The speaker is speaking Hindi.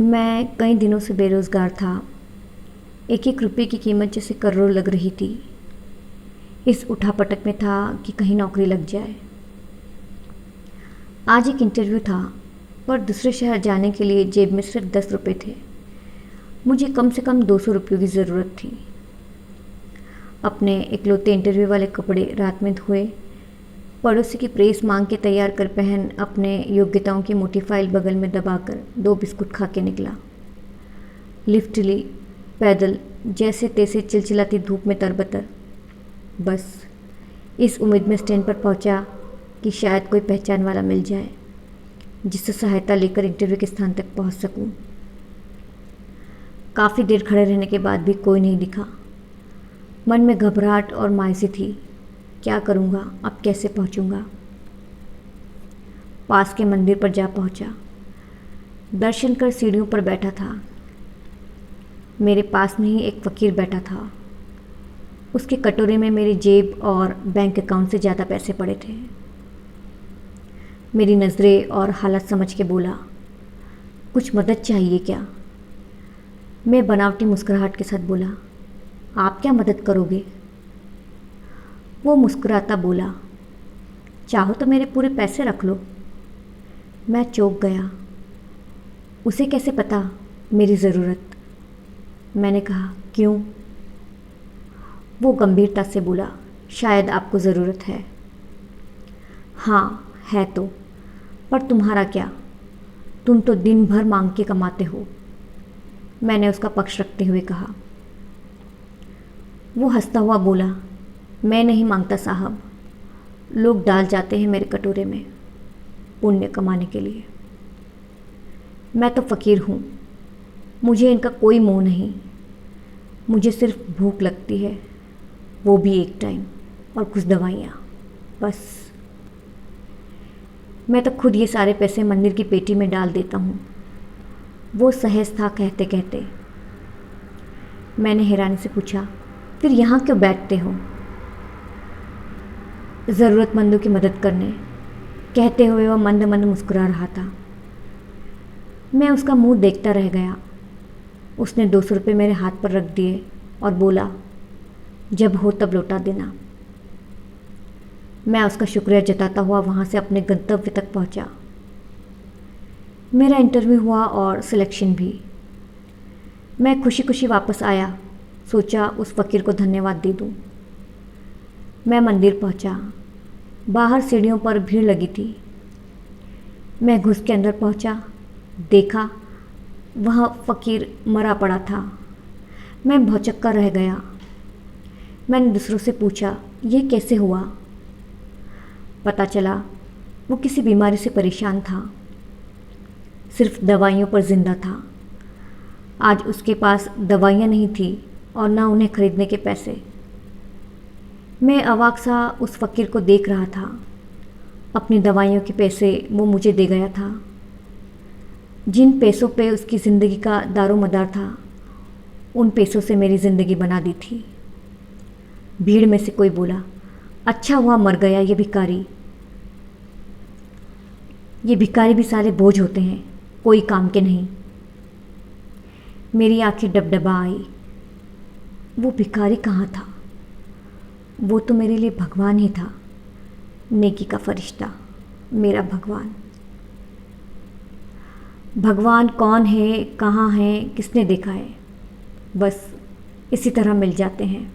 मैं कई दिनों से बेरोज़गार था। एक एक रुपये की कीमत जैसे करोड़ लग रही थी। इस उठापटक में था कि कहीं नौकरी लग जाए। आज एक इंटरव्यू था, पर दूसरे शहर जाने के लिए जेब में सिर्फ 10 रुपये थे। मुझे कम से कम 200 रुपयों की ज़रूरत थी। अपने इकलौते इंटरव्यू वाले कपड़े रात में धोए, पड़ोसी की प्रेस मांग के तैयार कर पहन, अपने योग्यताओं की मोटी फाइल बगल में दबाकर 2 बिस्कुट खा के निकला। लिफ्ट ली, पैदल, जैसे तैसे चिलचिलाती धूप में तरबतर। बस इस उम्मीद में स्टैंड पर पहुंचा कि शायद कोई पहचान वाला मिल जाए जिससे सहायता लेकर इंटरव्यू के स्थान तक पहुंच सकूं। काफ़ी देर खड़े रहने के बाद भी कोई नहीं दिखा। मन में घबराहट और मायूसी थी। क्या करूंगा, अब कैसे पहुंचूंगा? पास के मंदिर पर जा पहुंचा। दर्शन कर सीढ़ियों पर बैठा था। मेरे पास में ही एक फ़कीर बैठा था। उसके कटोरे में मेरी जेब और बैंक अकाउंट से ज़्यादा पैसे पड़े थे। मेरी नज़रें और हालत समझ के बोला, कुछ मदद चाहिए क्या? मैं बनावटी मुस्कुराहट के साथ बोला, आप क्या मदद करोगे? वो मुस्कुराता बोला, चाहो तो मेरे पूरे पैसे रख लो। मैं चौंक गया। उसे कैसे पता मेरी ज़रूरत? मैंने कहा, क्यों? वो गंभीरता से बोला, शायद आपको ज़रूरत है। हाँ है तो, पर तुम्हारा क्या? तुम तो दिन भर मांग के कमाते हो। मैंने उसका पक्ष रखते हुए कहा। वो हंसता हुआ बोला, मैं नहीं मांगता साहब, लोग डाल जाते हैं मेरे कटोरे में पुण्य कमाने के लिए। मैं तो फ़कीर हूँ, मुझे इनका कोई मोह नहीं। मुझे सिर्फ भूख लगती है, वो भी एक टाइम, और कुछ दवाइयाँ, बस। मैं तो खुद ये सारे पैसे मंदिर की पेटी में डाल देता हूँ। वो सहज था कहते कहते। मैंने हैरानी से पूछा, फिर यहाँ क्यों बैठते हो? ज़रूरतमंदों की मदद करने, कहते हुए वह मंद मंद मुस्कुरा रहा था। मैं उसका मुंह देखता रह गया। उसने 200 रुपये मेरे हाथ पर रख दिए और बोला, जब हो तब लौटा देना। मैं उसका शुक्रिया जताता हुआ वहाँ से अपने गंतव्य तक पहुँचा। मेरा इंटरव्यू हुआ और सिलेक्शन भी। मैं खुशी खुशी वापस आया। सोचा उस फ़कीर को धन्यवाद दे दूँ। मैं मंदिर पहुँचा। बाहर सीढ़ियों पर भीड़ लगी थी। मैं घुस के अंदर पहुँचा। देखा वह फ़कीर मरा पड़ा था। मैं भौचक्का रह गया। मैंने दूसरों से पूछा, यह कैसे हुआ? पता चला वो किसी बीमारी से परेशान था, सिर्फ दवाइयों पर जिंदा था। आज उसके पास दवाइयाँ नहीं थी और ना उन्हें खरीदने के पैसे। मैं अवाक सा उस फ़कीर को देख रहा था। अपनी दवाइयों के पैसे वो मुझे दे गया था। जिन पैसों पे उसकी ज़िंदगी का दारोमदार था, उन पैसों से मेरी ज़िंदगी बना दी थी। भीड़ में से कोई बोला, अच्छा हुआ मर गया ये भिखारी। ये भिखारी भी सारे बोझ होते हैं, कोई काम के नहीं। मेरी आंखें डबडबा आई। वो भिखारी कहाँ था? वो तो मेरे लिए भगवान ही था, नेकी का फरिश्ता, मेरा भगवान। भगवान कौन है, कहाँ है, किसने देखा है? बस इसी तरह मिल जाते हैं।